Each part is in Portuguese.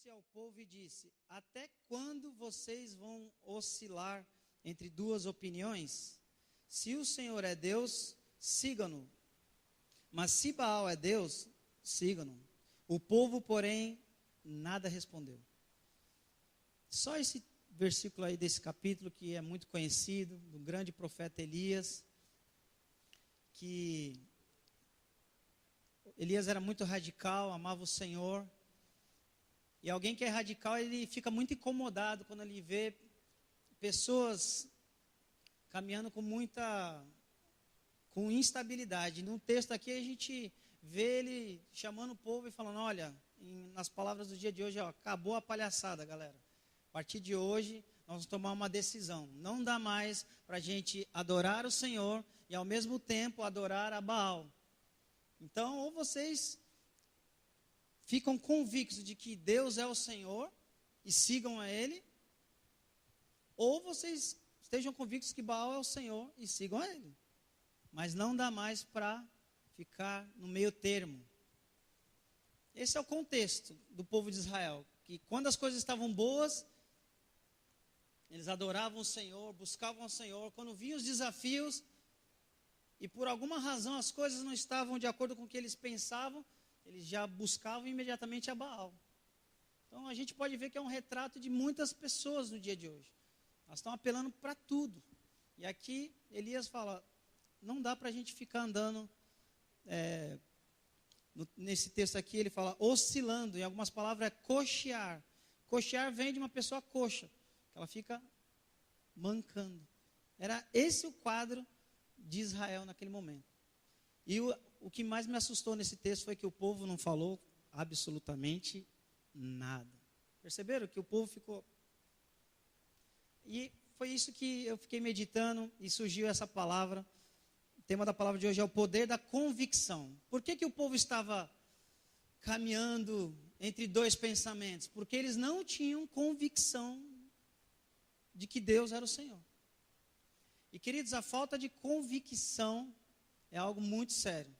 disse ao povo e disse: até quando vocês vão oscilar entre duas opiniões? Se o Senhor é Deus, sigam-no. Mas se Baal é Deus, sigam-no. O povo, porém, nada respondeu. Só esse versículo aí desse capítulo, que é muito conhecido, do grande profeta Elias, que Elias era muito radical, amava o Senhor. E alguém que é radical, ele fica muito incomodado quando ele vê pessoas caminhando com instabilidade. No texto aqui a gente vê ele chamando o povo e falando: olha, nas palavras do dia de hoje, ó, acabou a palhaçada, galera. A partir de hoje, nós vamos tomar uma decisão. Não dá mais para a gente adorar o Senhor e ao mesmo tempo adorar a Baal. Então, ou vocês ficam convictos de que Deus é o Senhor e sigam a Ele, ou vocês estejam convictos que Baal é o Senhor e sigam a Ele. Mas não dá mais para ficar no meio termo. Esse é o contexto do povo de Israel, que quando as coisas estavam boas, eles adoravam o Senhor, buscavam o Senhor. Quando vinham os desafios, e por alguma razão as coisas não estavam de acordo com o que eles pensavam, eles já buscavam imediatamente a Baal. Então a gente pode ver que é um retrato de muitas pessoas no dia de hoje. Elas estão apelando para tudo. E aqui Elias fala: não dá para a gente ficar andando, nesse texto aqui ele fala oscilando, em algumas palavras é coxear. Coxear vem de uma pessoa coxa, que ela fica mancando. Era esse o quadro de Israel naquele momento. E o que mais me assustou nesse texto foi que o povo não falou absolutamente nada. Perceberam que o povo ficou... E foi isso que eu fiquei meditando e surgiu essa palavra. O tema da palavra de hoje é o poder da convicção. Por que o povo estava caminhando entre dois pensamentos? Porque eles não tinham convicção de que Deus era o Senhor. E queridos, a falta de convicção é algo muito sério.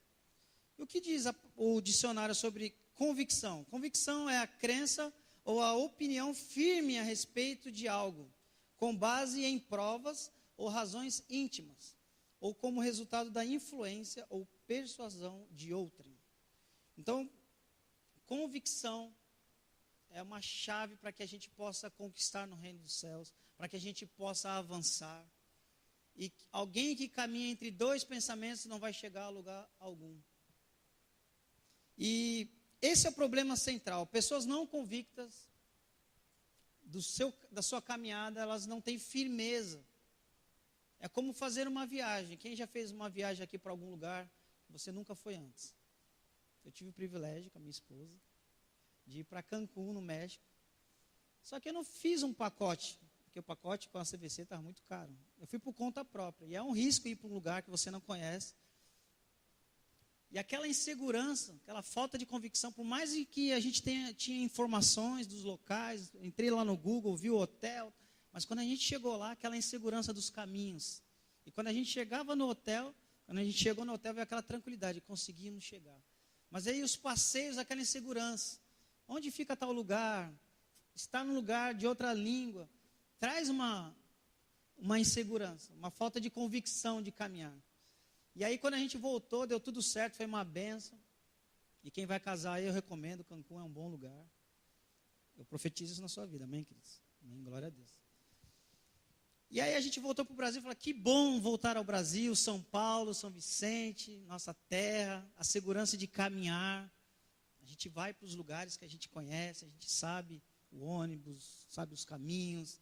E o que diz o dicionário sobre convicção? Convicção é a crença ou a opinião firme a respeito de algo, com base em provas ou razões íntimas, ou como resultado da influência ou persuasão de outrem. Então, convicção é uma chave para que a gente possa conquistar no reino dos céus, para que a gente possa avançar. E alguém que caminha entre dois pensamentos não vai chegar a lugar algum. E esse é o problema central. Pessoas não convictas da sua caminhada, elas não têm firmeza. É como fazer uma viagem. Quem já fez uma viagem aqui para algum lugar que você nunca foi antes? Eu tive o privilégio com a minha esposa de ir para Cancún, no México. Só que eu não fiz um pacote, porque o pacote com a CVC estava muito caro. Eu fui por conta própria. E é um risco ir para um lugar que você não conhece. E aquela insegurança, aquela falta de convicção, por mais que a gente tinha informações dos locais, entrei lá no Google, vi o hotel, mas quando a gente chegou lá, aquela insegurança dos caminhos. E quando a gente chegava no hotel, quando a gente chegou no hotel, veio aquela tranquilidade, conseguimos chegar. Mas aí os passeios, aquela insegurança. Onde fica tal lugar? Está num lugar de outra língua. Traz uma insegurança, uma falta de convicção de caminhar. E aí quando a gente voltou, deu tudo certo, foi uma bênção. E quem vai casar aí, eu recomendo, Cancún é um bom lugar. Eu profetizo isso na sua vida, amém, queridos? Amém, glória a Deus. E aí a gente voltou para o Brasil e falou: que bom voltar ao Brasil, São Paulo, São Vicente, nossa terra, a segurança de caminhar. A gente vai para os lugares que a gente conhece, a gente sabe o ônibus, sabe os caminhos.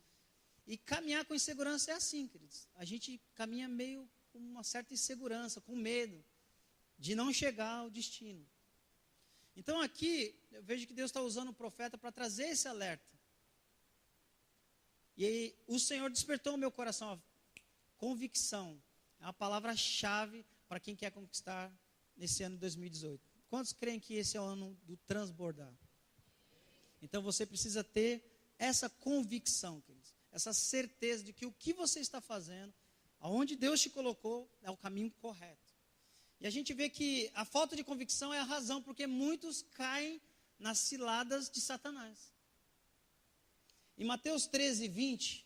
E caminhar com insegurança é assim, queridos. A gente caminha meio com uma certa insegurança, com medo de não chegar ao destino. Então aqui, eu vejo que Deus está usando o profeta para trazer esse alerta. E aí, o Senhor despertou o meu coração. A convicção é uma palavra-chave para quem quer conquistar nesse ano de 2018. Quantos creem que esse é o ano do transbordar? Então você precisa ter essa convicção, queridos. Essa certeza de que o que você está fazendo, aonde Deus te colocou, é o caminho correto. E a gente vê que a falta de convicção é a razão porque muitos caem nas ciladas de Satanás. Em Mateus 13, 20,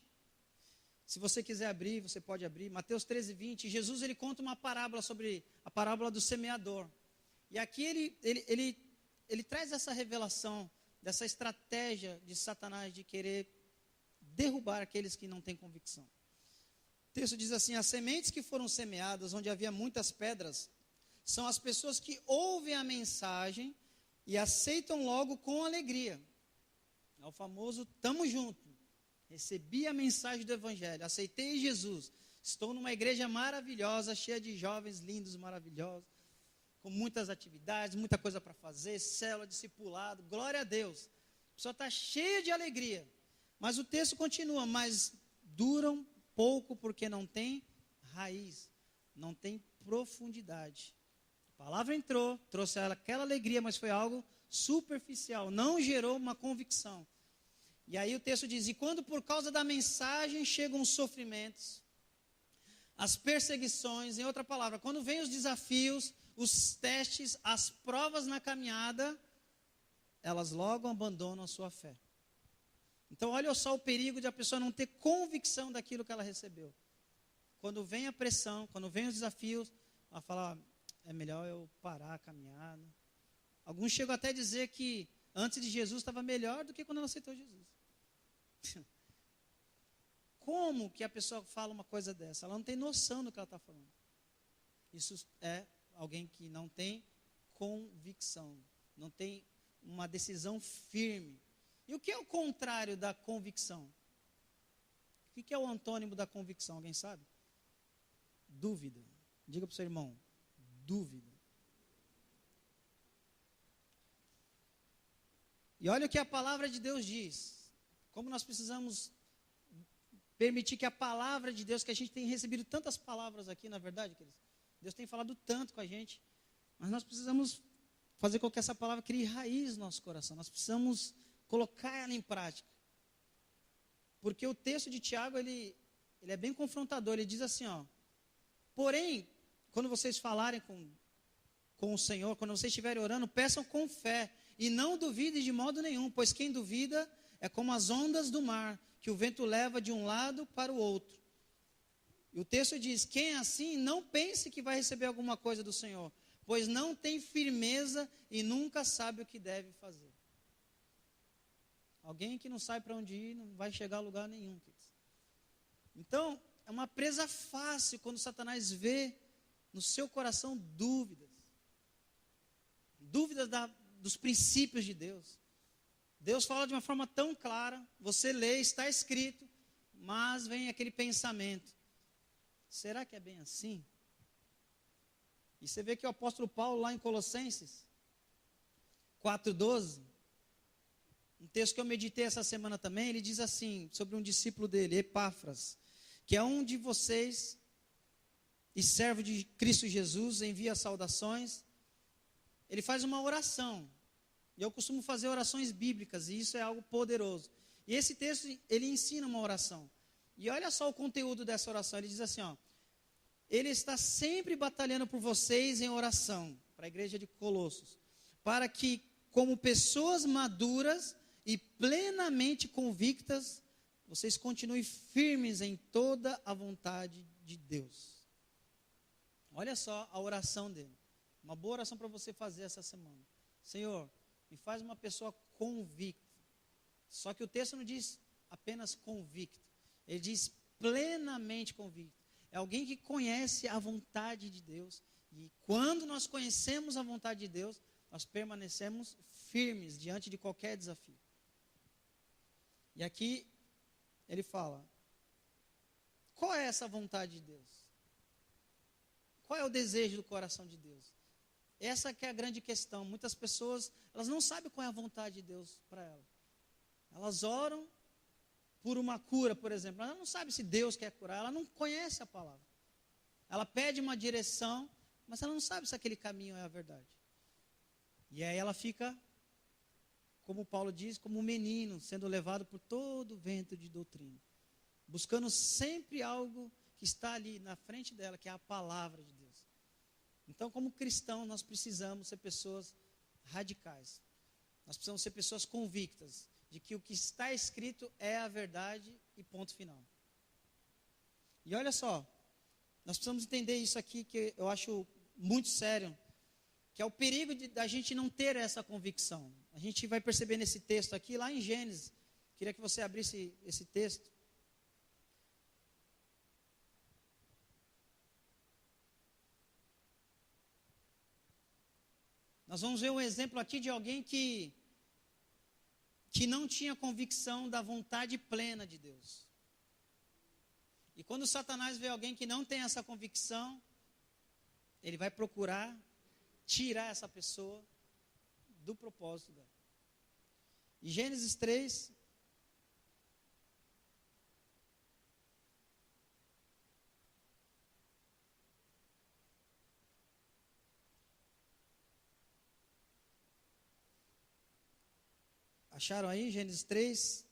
se você quiser abrir, você pode abrir. Mateus 13, 20, Jesus ele conta uma parábola sobre a parábola do semeador. E aqui ele traz essa revelação, dessa estratégia de Satanás de querer derrubar aqueles que não têm convicção. O texto diz assim: as sementes que foram semeadas, onde havia muitas pedras, são as pessoas que ouvem a mensagem e aceitam logo com alegria. É o famoso tamo junto. Recebi a mensagem do Evangelho, aceitei Jesus, estou numa igreja maravilhosa, cheia de jovens lindos, maravilhosos, com muitas atividades, muita coisa para fazer, célula, discipulado, glória a Deus. A pessoa está cheia de alegria. Mas o texto continua, mas duram pouco porque não tem raiz, não tem profundidade. A palavra entrou, trouxe ela aquela alegria, mas foi algo superficial, não gerou uma convicção. E aí o texto diz: e quando por causa da mensagem chegam os sofrimentos, as perseguições, em outra palavra, quando vêm os desafios, os testes, as provas na caminhada, elas logo abandonam a sua fé. Então olha só o perigo de a pessoa não ter convicção daquilo que ela recebeu. Quando vem a pressão, quando vem os desafios, ela fala: é melhor eu parar a caminhada. Alguns chegam até a dizer que antes de Jesus estava melhor do que quando ela aceitou Jesus. Como que a pessoa fala uma coisa dessa? Ela não tem noção do que ela está falando. Isso é alguém que não tem convicção, não tem uma decisão firme. E o que é o contrário da convicção? O que é o antônimo da convicção? Alguém sabe? Dúvida. Diga para o seu irmão: dúvida. E olha o que a palavra de Deus diz. Como nós precisamos permitir que a palavra de Deus, que a gente tem recebido tantas palavras aqui, na verdade, queridos, Deus tem falado tanto com a gente, mas nós precisamos fazer com que essa palavra crie raiz no nosso coração. Nós precisamos colocar ela em prática. Porque o texto de Tiago, ele é bem confrontador. Ele diz assim, ó: porém, quando vocês falarem com o Senhor, quando vocês estiverem orando, peçam com fé e não duvidem de modo nenhum, pois quem duvida é como as ondas do mar, que o vento leva de um lado para o outro. E o texto diz: quem é assim, não pense que vai receber alguma coisa do Senhor, pois não tem firmeza e nunca sabe o que deve fazer. Alguém que não sabe para onde ir, não vai chegar a lugar nenhum. Então, é uma presa fácil quando Satanás vê no seu coração dúvidas. Dúvidas dos princípios de Deus. Deus fala de uma forma tão clara, você lê, está escrito, mas vem aquele pensamento: será que é bem assim? E você vê que o apóstolo Paulo, lá em Colossenses 4,12, um texto que eu meditei essa semana também, ele diz assim, sobre um discípulo dele, Epáfras, que é um de vocês e servo de Cristo Jesus, envia saudações. Ele faz uma oração. E eu costumo fazer orações bíblicas, e isso é algo poderoso. E esse texto, ele ensina uma oração. E olha só o conteúdo dessa oração. Ele diz assim, ó: ele está sempre batalhando por vocês em oração, para a igreja de Colossos, para que, como pessoas maduras e plenamente convictas, vocês continuem firmes em toda a vontade de Deus. Olha só a oração dele. Uma boa oração para você fazer essa semana. Senhor, me faz uma pessoa convicta. Só que o texto não diz apenas convicto. Ele diz plenamente convicto. É alguém que conhece a vontade de Deus. E quando nós conhecemos a vontade de Deus, nós permanecemos firmes diante de qualquer desafio. E aqui ele fala: qual é essa vontade de Deus? Qual é o desejo do coração de Deus? Essa que é a grande questão. Muitas pessoas, elas não sabem qual é a vontade de Deus para elas. Elas oram por uma cura, por exemplo. Ela não sabe se Deus quer curar, ela não conhece a palavra. Ela pede uma direção, mas ela não sabe se aquele caminho é a verdade. E aí ela fica, como Paulo diz, como um menino, sendo levado por todo o vento de doutrina. Buscando sempre algo que está ali na frente dela, que é a palavra de Deus. Então, como cristão, nós precisamos ser pessoas radicais. Nós precisamos ser pessoas convictas de que o que está escrito é a verdade e ponto final. E olha só, nós precisamos entender isso aqui que eu acho muito sério, que é o perigo da gente não ter essa convicção. A gente vai perceber nesse texto aqui, lá em Gênesis. Queria que você abrisse esse texto. Nós vamos ver um exemplo aqui de alguém que não tinha convicção da vontade plena de Deus. E quando Satanás vê alguém que não tem essa convicção, ele vai procurar tirar essa pessoa do propósito dela. Em Gênesis 3, acharam aí Gênesis 3?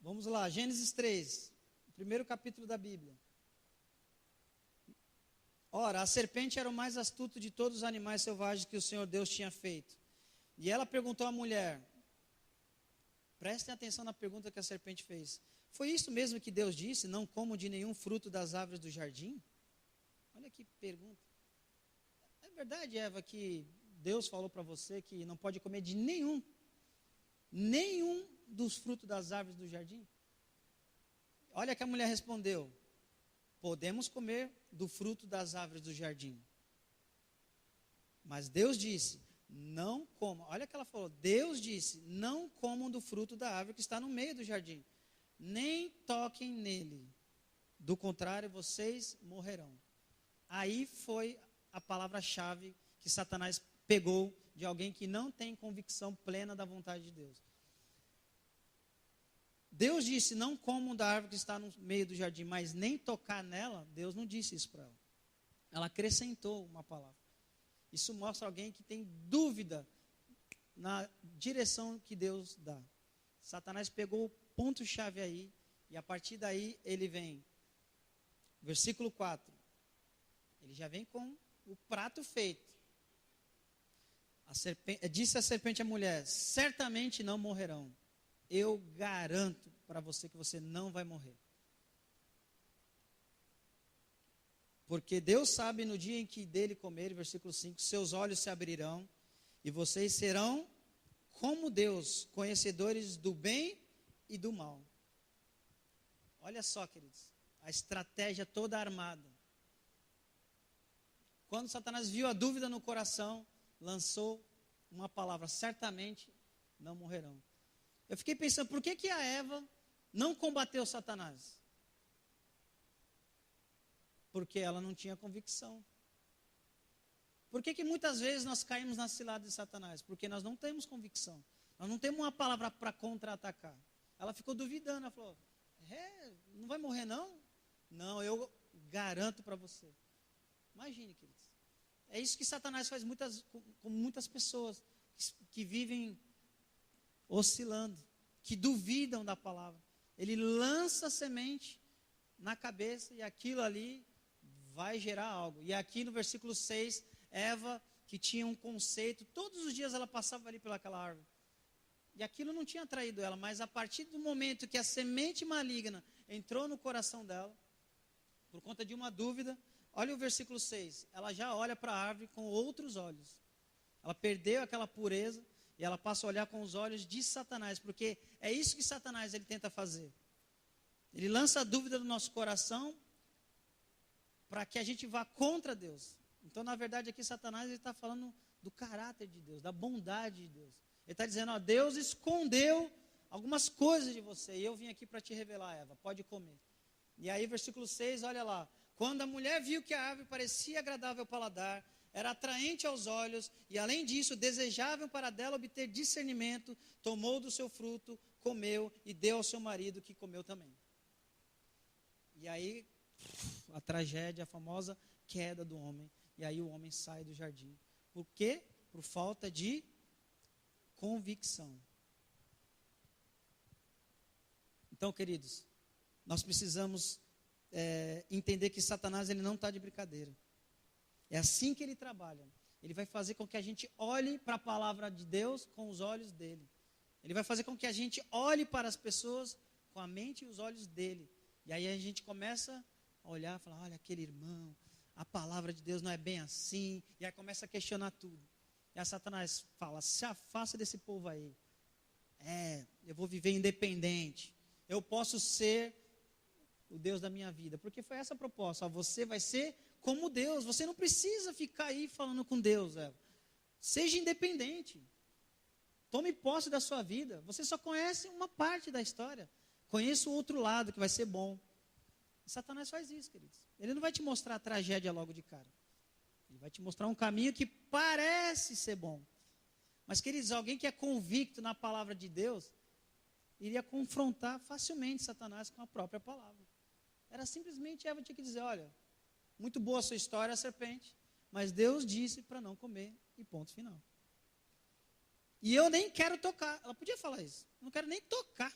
Vamos lá, Gênesis 3, o primeiro capítulo da Bíblia. Ora, a serpente era o mais astuto de todos os animais selvagens que o Senhor Deus tinha feito. E ela perguntou à mulher, prestem atenção na pergunta que a serpente fez. Foi isso mesmo que Deus disse, não comam de nenhum fruto das árvores do jardim? Olha que pergunta. É verdade, Eva, que Deus falou para você que não pode comer de nenhum dos frutos das árvores do jardim? Olha que a mulher respondeu, podemos comer do fruto das árvores do jardim. Mas Deus disse, não comam. Olha que ela falou, Deus disse, não comam do fruto da árvore que está no meio do jardim. Nem toquem nele. Do contrário, vocês morrerão. Aí foi a palavra-chave que Satanás pegou de alguém que não tem convicção plena da vontade de Deus. Deus disse, não comam da árvore que está no meio do jardim, mas nem tocar nela. Deus não disse isso para ela. Ela acrescentou uma palavra. Isso mostra alguém que tem dúvida na direção que Deus dá. Satanás pegou o ponto-chave aí, e a partir daí ele vem. Versículo 4. Ele já vem com o prato feito. Disse a serpente à mulher, certamente não morrerão. Eu garanto para você que você não vai morrer. Porque Deus sabe no dia em que dele comer, versículo 5, seus olhos se abrirão e vocês serão como Deus, conhecedores do bem e do mal. Olha só, queridos, a estratégia toda armada. Quando Satanás viu a dúvida no coração, lançou uma palavra, certamente não morrerão. Eu fiquei pensando, por que a Eva não combateu Satanás? Porque ela não tinha convicção. Por que muitas vezes nós caímos na cilada de Satanás? Porque nós não temos convicção. Nós não temos uma palavra para contra-atacar. Ela ficou duvidando, ela falou, não vai morrer não? Não, eu garanto para você. Imagine, queridos. É isso que Satanás faz com muitas pessoas que vivem oscilando, que duvidam da palavra. Ele lança a semente na cabeça e aquilo ali vai gerar algo. E aqui no versículo 6, Eva, que tinha um conceito, todos os dias ela passava ali pelaquela árvore. E aquilo não tinha atraído ela, mas a partir do momento que a semente maligna entrou no coração dela, por conta de uma dúvida, olha o versículo 6, ela já olha para a árvore com outros olhos. Ela perdeu aquela pureza e ela passa a olhar com os olhos de Satanás, porque é isso que Satanás ele tenta fazer. Ele lança a dúvida no nosso coração para que a gente vá contra Deus. Então, na verdade, aqui Satanás está falando do caráter de Deus, da bondade de Deus. Ele está dizendo, Deus escondeu algumas coisas de você e eu vim aqui para te revelar, Eva, pode comer. E aí, versículo 6, olha lá. Quando a mulher viu que a árvore parecia agradável ao paladar, era atraente aos olhos, e além disso, desejável para dela obter discernimento, tomou do seu fruto, comeu e deu ao seu marido, que comeu também. E aí, a tragédia, a famosa queda do homem. E aí o homem sai do jardim. Por quê? Por falta de convicção. Então, queridos, nós precisamos entender que Satanás ele não está de brincadeira. É assim que ele trabalha. Ele vai fazer com que a gente olhe para a palavra de Deus com os olhos dele. Ele vai fazer com que a gente olhe para as pessoas com a mente e os olhos dele. E aí a gente começa a olhar e falar, olha aquele irmão, a palavra de Deus não é bem assim. E aí começa a questionar tudo. E aí Satanás fala, se afasta desse povo aí. Eu vou viver independente. Eu posso ser o Deus da minha vida. Porque foi essa a proposta. Você vai ser como Deus. Você não precisa ficar aí falando com Deus. Seja independente. Tome posse da sua vida. Você só conhece uma parte da história. Conheça o outro lado que vai ser bom. E Satanás faz isso, queridos. Ele não vai te mostrar a tragédia logo de cara. Ele vai te mostrar um caminho que parece ser bom. Mas, queridos, alguém que é convicto na palavra de Deus, iria confrontar facilmente Satanás com a própria palavra. Era simplesmente Eva tinha que dizer, olha, muito boa a sua história, serpente, mas Deus disse para não comer e ponto final. E eu nem quero tocar. Ela podia falar isso. Eu não quero nem tocar.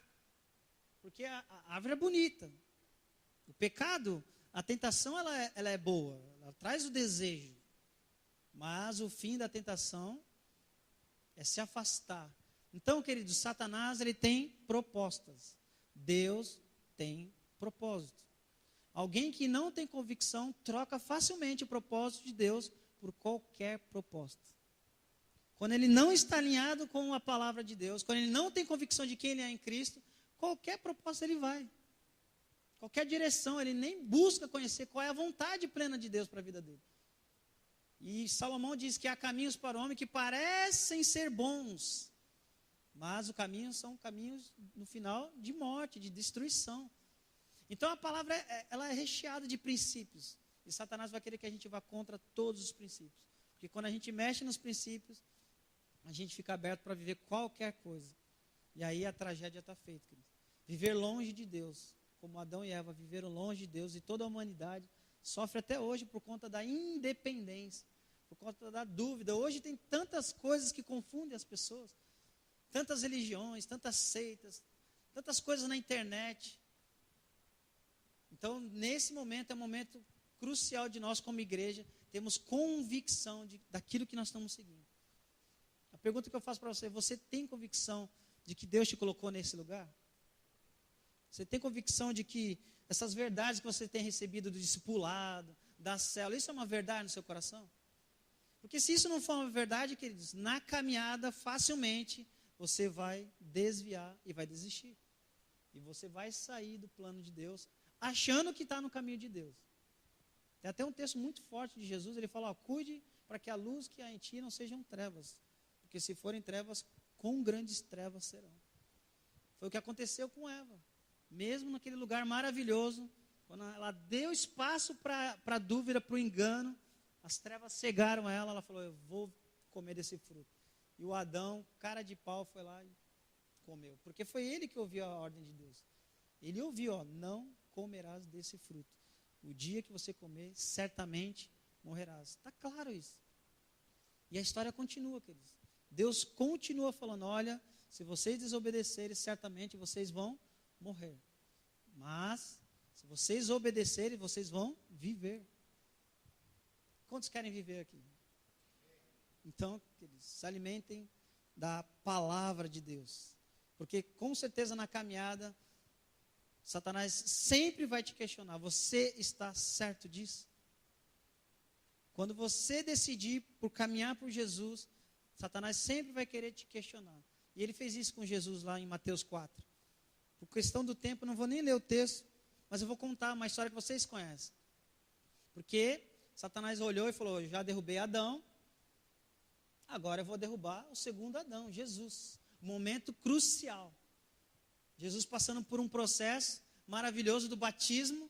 Porque a árvore é bonita. O pecado, a tentação, ela é boa. Ela traz o desejo. Mas o fim da tentação é se afastar. Então, queridos, Satanás, ele tem propostas. Deus tem propósito. Alguém que não tem convicção troca facilmente o propósito de Deus por qualquer proposta. Quando ele não está alinhado com a palavra de Deus, quando ele não tem convicção de quem ele é em Cristo, qualquer proposta ele vai. Qualquer direção, ele nem busca conhecer qual é a vontade plena de Deus para a vida dele. E Salomão diz que há caminhos para o homem que parecem ser bons, mas os caminhos são caminhos, no final, de morte, de destruição. Então a palavra, ela é recheada de princípios. E Satanás vai querer que a gente vá contra todos os princípios. Porque quando a gente mexe nos princípios, a gente fica aberto para viver qualquer coisa. E aí a tragédia está feita, querido. Viver longe de Deus, como Adão e Eva viveram longe de Deus, e toda a humanidade sofre até hoje por conta da independência, por conta da dúvida. Hoje tem tantas coisas que confundem as pessoas, tantas religiões, tantas seitas, tantas coisas na internet. Então, nesse momento, é um momento crucial de nós como igreja, temos convicção daquilo que nós estamos seguindo. A pergunta que eu faço para você, você tem convicção de que Deus te colocou nesse lugar? Você tem convicção de que essas verdades que você tem recebido do discipulado, da célula, isso é uma verdade no seu coração? Porque se isso não for uma verdade, queridos, na caminhada, facilmente, você vai desviar e vai desistir. E você vai sair do plano de Deus, achando que está no caminho de Deus. Tem até um texto muito forte de Jesus, ele fala, cuide para que a luz que há em ti não sejam trevas. Porque se forem trevas, quão grandes trevas serão. Foi o que aconteceu com Eva. Mesmo naquele lugar maravilhoso, quando ela deu espaço para a dúvida, para o engano, as trevas cegaram ela, ela falou, eu vou comer desse fruto. E o Adão, cara de pau, foi lá e comeu. Porque foi ele que ouviu a ordem de Deus. Ele ouviu, não comerás desse fruto. O dia que você comer, certamente morrerás. Está claro isso. E a história continua, queridos. Deus continua falando, olha, se vocês desobedecerem, certamente vocês vão morrer. Mas, se vocês obedecerem, vocês vão viver. Quantos querem viver aqui? Então, queridos, se alimentem da palavra de Deus. Porque, com certeza, na caminhada, Satanás sempre vai te questionar. Você está certo disso? Quando você decidir por caminhar por Jesus, Satanás sempre vai querer te questionar. E ele fez isso com Jesus lá em Mateus 4. Por questão do tempo, eu não vou nem ler o texto, mas eu vou contar uma história que vocês conhecem. Porque Satanás olhou e falou, já derrubei Adão, agora eu vou derrubar o segundo Adão, Jesus. Momento crucial. Jesus passando por um processo maravilhoso do batismo,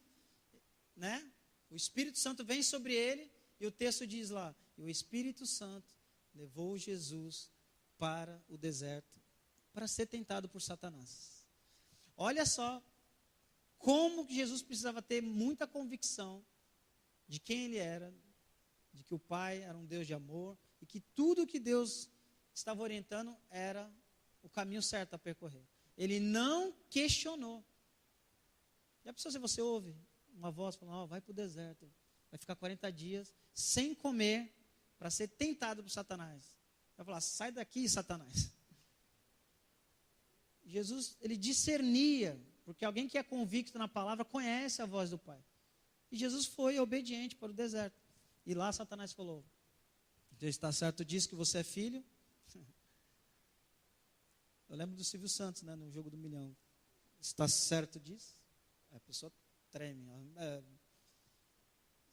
né? O Espírito Santo vem sobre ele, e o texto diz lá, e o Espírito Santo levou Jesus para o deserto, para ser tentado por Satanás. Olha só, como que Jesus precisava ter muita convicção de quem ele era, de que o Pai era um Deus de amor, e que tudo que Deus estava orientando era o caminho certo a percorrer. Ele não questionou. Já pensou se você ouve uma voz falando, vai para o deserto, vai ficar 40 dias sem comer para ser tentado por Satanás. Vai falar, sai daqui, Satanás. Jesus, ele discernia, porque alguém que é convicto na palavra conhece a voz do Pai. E Jesus foi obediente para o deserto. E lá Satanás falou, Deus está certo disso que você é filho? Eu lembro do Silvio Santos, né, no Jogo do Milhão. Está certo disso? A pessoa treme.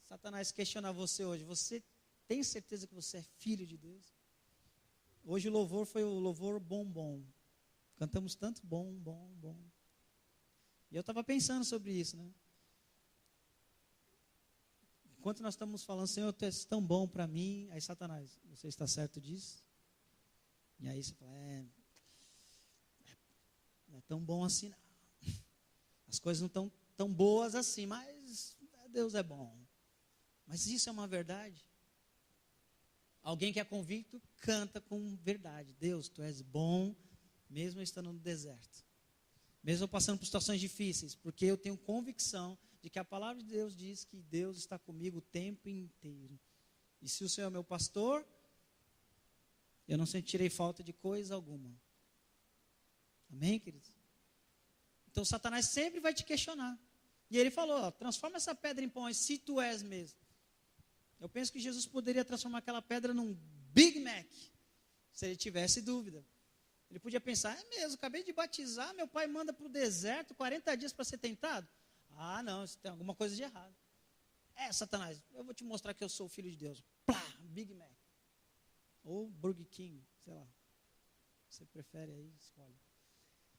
Satanás questiona você hoje. Você tem certeza que você é filho de Deus? Hoje o louvor foi o louvor bom. Cantamos tanto bom. E eu estava pensando sobre isso, né? Enquanto nós estamos falando, Senhor, tu és tão bom para mim. Aí Satanás, você está certo disso? E aí você fala, não é tão bom assim, não. As coisas não estão tão boas assim, mas Deus é bom. Mas isso é uma verdade. Alguém que é convicto canta com verdade. Deus, tu és bom, mesmo estando no deserto. Mesmo passando por situações difíceis, porque eu tenho convicção de que a palavra de Deus diz que Deus está comigo o tempo inteiro. E se o Senhor é meu pastor, eu não sentirei falta de coisa alguma. Amém, queridos? Então Satanás sempre vai te questionar. E ele falou, transforma essa pedra em pão, se tu és mesmo. Eu penso que Jesus poderia transformar aquela pedra num Big Mac, se ele tivesse dúvida. Ele podia pensar, é mesmo, acabei de batizar, meu pai manda para o deserto 40 dias para ser tentado. Ah, não, isso tem alguma coisa de errado. Satanás, eu vou te mostrar que eu sou o filho de Deus. Plá, Big Mac. Ou Burger King, sei lá. Você prefere aí, escolhe.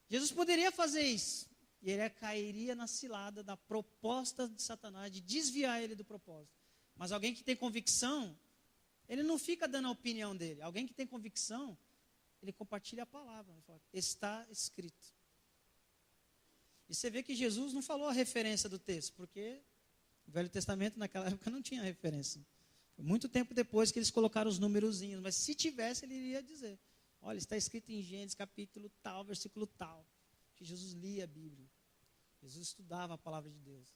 Jesus poderia fazer isso. E ele cairia na cilada da proposta de Satanás, de desviar ele do propósito. Mas alguém que tem convicção, ele não fica dando a opinião dele. Alguém que tem convicção, ele compartilha a palavra. Ele fala, está escrito. E você vê que Jesus não falou a referência do texto, porque o Velho Testamento naquela época não tinha referência. Foi muito tempo depois que eles colocaram os numerozinhos, mas se tivesse, ele iria dizer, olha, está escrito em Gênesis capítulo tal, versículo tal, que Jesus lia a Bíblia. Jesus estudava a palavra de Deus.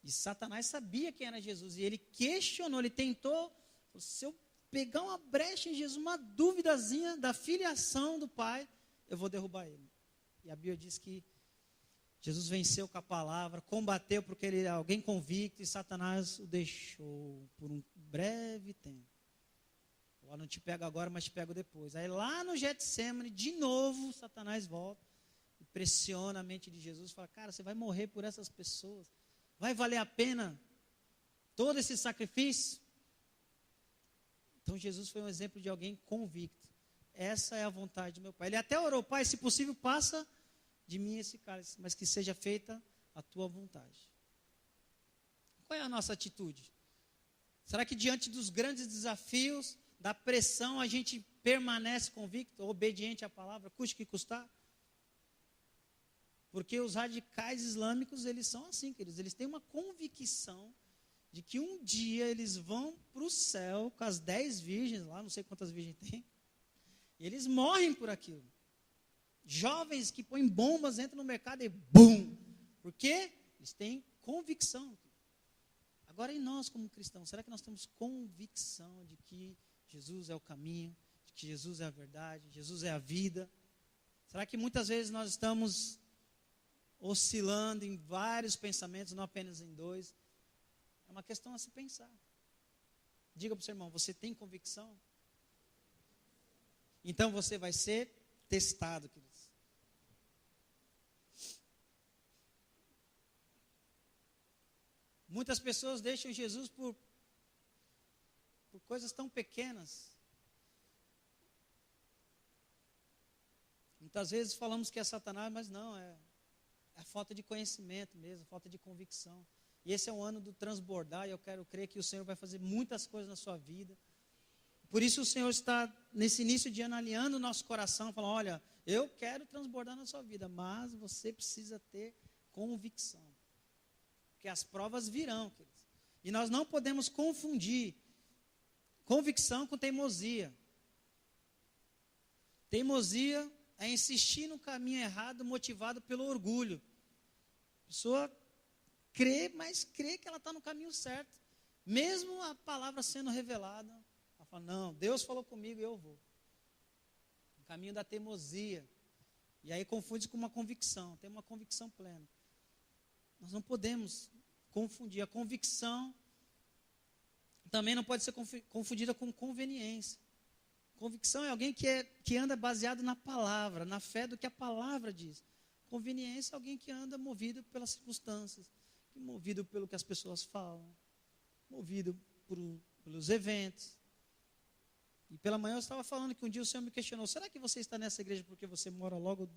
E Satanás sabia quem era Jesus, e ele questionou, ele tentou, se eu pegar uma brecha em Jesus, uma duvidazinha da filiação do Pai, eu vou derrubar ele. E a Bíblia diz que Jesus venceu com a palavra, combateu porque ele era alguém convicto, e Satanás o deixou por um breve tempo. Eu não te pego agora, mas te pego depois. Aí lá no Getsêmani, de novo, Satanás volta e pressiona a mente de Jesus, fala, cara, você vai morrer por essas pessoas, vai valer a pena todo esse sacrifício? Então Jesus foi um exemplo de alguém convicto. Essa é a vontade do meu Pai. Ele até orou, Pai, se possível, passa de mim esse cálice, mas que seja feita a tua vontade. Qual é a nossa atitude? Será que diante dos grandes desafios, da pressão, a gente permanece convicto, obediente à palavra, custe o que custar? Porque os radicais islâmicos, eles são assim, queridos, eles têm uma convicção de que um dia eles vão para o céu com as 10 virgens lá, não sei quantas virgens tem, e eles morrem por aquilo. Jovens que põem bombas, entram no mercado e BUM! Por quê? Eles têm convicção. Agora, e nós como cristãos, será que nós temos convicção de que Jesus é o caminho, de que Jesus é a verdade, Jesus é a vida? Será que muitas vezes nós estamos oscilando em vários pensamentos, não apenas em dois? É uma questão a se pensar. Diga para o seu irmão, você tem convicção? Então você vai ser testado, queridos. Muitas pessoas deixam Jesus por coisas tão pequenas. Muitas vezes falamos que é Satanás, mas não, é a falta de conhecimento mesmo, falta de convicção. E esse é o ano do transbordar, e eu quero crer que o Senhor vai fazer muitas coisas na sua vida. Por isso o Senhor está, nesse início de ano, alinhando o nosso coração, falando, olha, eu quero transbordar na sua vida, mas você precisa ter convicção. Porque as provas virão, queridos. E nós não podemos confundir convicção com teimosia. Teimosia é insistir no caminho errado, motivado pelo orgulho. A pessoa crê, mas crê que ela está no caminho certo. Mesmo a palavra sendo revelada, ela fala, não, Deus falou comigo e eu vou. O caminho da teimosia. E aí confunde com uma convicção, tem uma convicção plena. Nós não podemos confundir. A convicção também não pode ser confundida com conveniência. Convicção é alguém que anda baseado na palavra, na fé do que a palavra diz. Conveniência é alguém que anda movido pelas circunstâncias, movido pelo que as pessoas falam, movido pelos eventos. E pela manhã eu estava falando que um dia o Senhor me questionou, será que você está nessa igreja porque você mora logo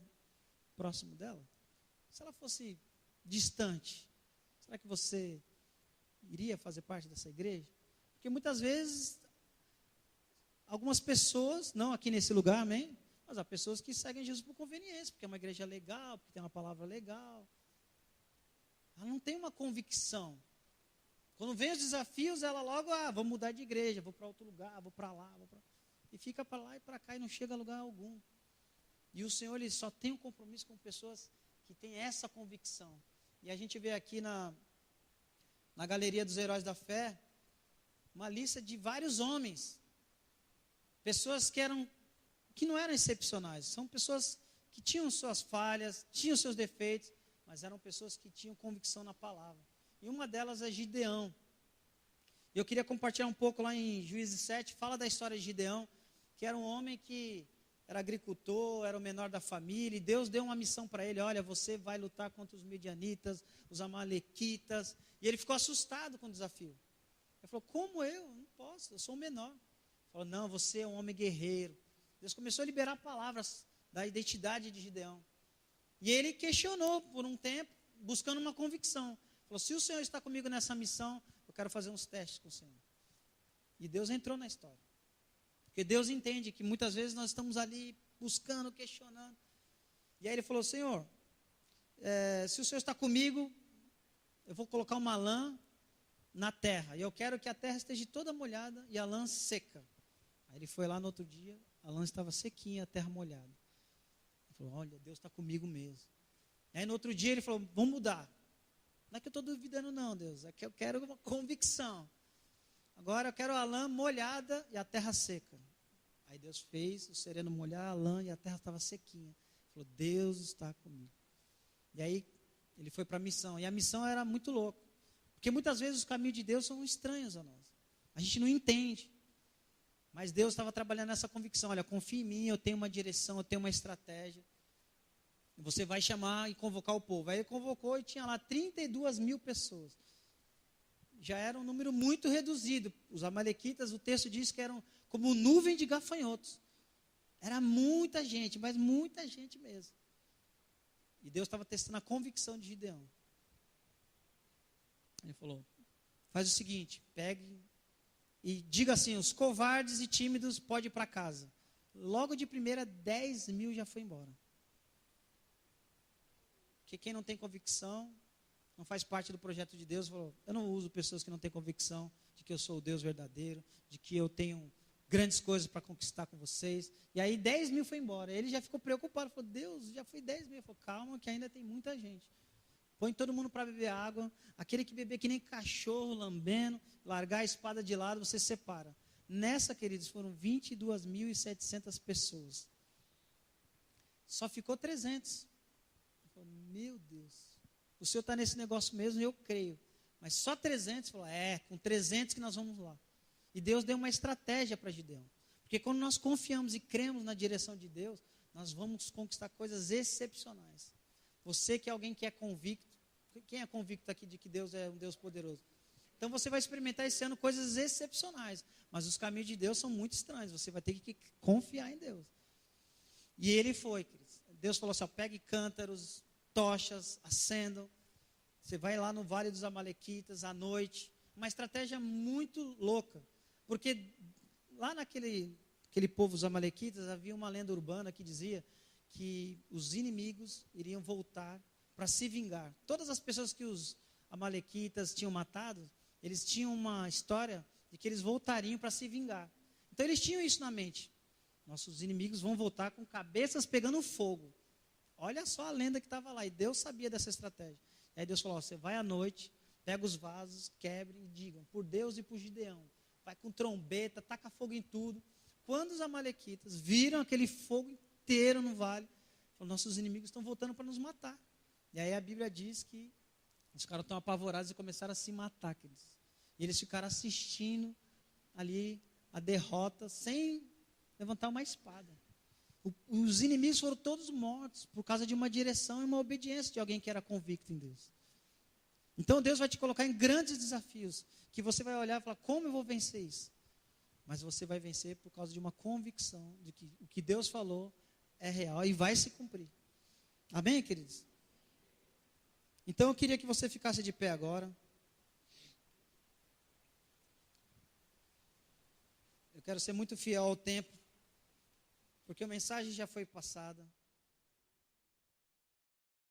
próximo dela? Se ela fosse distante, será que você iria fazer parte dessa igreja? Porque muitas vezes, algumas pessoas, não aqui nesse lugar, amém? Mas há pessoas que seguem Jesus por conveniência, porque é uma igreja legal, porque tem uma palavra legal. Ela não tem uma convicção. Quando vem os desafios, ela logo, vou mudar de igreja, vou para outro lugar, vou para lá, e fica para lá e para cá e não chega a lugar algum. E o Senhor, Ele só tem um compromisso com pessoas que têm essa convicção. E a gente vê aqui na Galeria dos Heróis da Fé, uma lista de vários homens, pessoas que não eram excepcionais, são pessoas que tinham suas falhas, tinham seus defeitos, mas eram pessoas que tinham convicção na palavra. E uma delas é Gideão. Eu queria compartilhar um pouco lá em Juízes 7, fala da história de Gideão, que era um homem que era agricultor, era o menor da família, e Deus deu uma missão para ele, olha, você vai lutar contra os midianitas, os amalequitas, e ele ficou assustado com o desafio. Ele falou, como eu? Não posso, eu sou o menor. Ele falou, não, você é um homem guerreiro. Deus começou a liberar palavras da identidade de Gideão. E ele questionou por um tempo, buscando uma convicção. Falou, se o Senhor está comigo nessa missão, eu quero fazer uns testes com o Senhor. E Deus entrou na história. Porque Deus entende que muitas vezes nós estamos ali buscando, questionando. E aí ele falou, Senhor, se o Senhor está comigo, eu vou colocar uma lã na terra. E eu quero que a terra esteja toda molhada e a lã seca. Aí ele foi lá no outro dia, a lã estava sequinha, a terra molhada. Ele falou, olha, Deus está comigo mesmo. E aí no outro dia ele falou, vamos mudar. Não é que eu estou duvidando não, Deus, é que eu quero uma convicção. Agora eu quero a lã molhada e a terra seca. Aí Deus fez o sereno molhar a lã e a terra estava sequinha. Ele falou, Deus está comigo. E aí ele foi para a missão. E a missão era muito louca. Porque muitas vezes os caminhos de Deus são estranhos a nós. A gente não entende. Mas Deus estava trabalhando nessa convicção. Olha, confia em mim, eu tenho uma direção, eu tenho uma estratégia. Você vai chamar e convocar o povo. Aí ele convocou e tinha lá 32 mil pessoas. Já era um número muito reduzido. Os amalequitas, o texto diz que eram como nuvem de gafanhotos. Era muita gente, mas muita gente mesmo. E Deus estava testando a convicção de Gideão. Ele falou, faz o seguinte, pegue e diga assim, os covardes e tímidos podem ir para casa. Logo de primeira, 10 mil já foi embora. Porque quem não tem convicção, não faz parte do projeto de Deus, falou, eu não uso pessoas que não têm convicção de que eu sou o Deus verdadeiro, de que eu tenho grandes coisas para conquistar com vocês. E aí 10 mil foi embora. Ele já ficou preocupado, falou, Deus, já foi 10 mil. Ele falou, calma que ainda tem muita gente. Põe todo mundo para beber água. Aquele que beber que nem cachorro lambendo, largar a espada de lado, você separa. Nessa, queridos, foram 22.700 pessoas. Só ficou 300. Falei, meu Deus, o Senhor está nesse negócio mesmo, eu creio. Mas só 300, falou, com 300 que nós vamos lá. E Deus deu uma estratégia para Gideão. Porque quando nós confiamos e cremos na direção de Deus, nós vamos conquistar coisas excepcionais. Você que é alguém que é convicto, quem é convicto aqui de que Deus é um Deus poderoso? Então você vai experimentar esse ano coisas excepcionais. Mas os caminhos de Deus são muito estranhos, você vai ter que confiar em Deus. E ele foi, queridos. Deus falou assim, pegue cântaros, tochas, acendam. Você vai lá no Vale dos Amalequitas à noite. Uma estratégia muito louca. Porque lá naquele povo, os Amalequitas, havia uma lenda urbana que dizia que os inimigos iriam voltar para se vingar. Todas as pessoas que os Amalequitas tinham matado, eles tinham uma história de que eles voltariam para se vingar. Então eles tinham isso na mente. Nossos inimigos vão voltar com cabeças pegando fogo. Olha só a lenda que estava lá. E Deus sabia dessa estratégia. E aí Deus falou, você vai à noite, pega os vasos, quebre e digam, por Deus e por Gideão. Vai com trombeta, taca fogo em tudo. Quando os amalequitas viram aquele fogo inteiro no vale, falaram, nossos inimigos estão voltando para nos matar. E aí a Bíblia diz que os caras estão apavorados e começaram a se matar, queridos. E eles ficaram assistindo ali a derrota sem levantar uma espada. Os inimigos foram todos mortos por causa de uma direção e uma obediência de alguém que era convicto em Deus. Então Deus vai te colocar em grandes desafios, que você vai olhar e falar, como eu vou vencer isso? Mas você vai vencer por causa de uma convicção de que o que Deus falou é real e vai se cumprir. Amém, queridos? Então eu queria que você ficasse de pé agora. Eu quero ser muito fiel ao tempo, porque a mensagem já foi passada.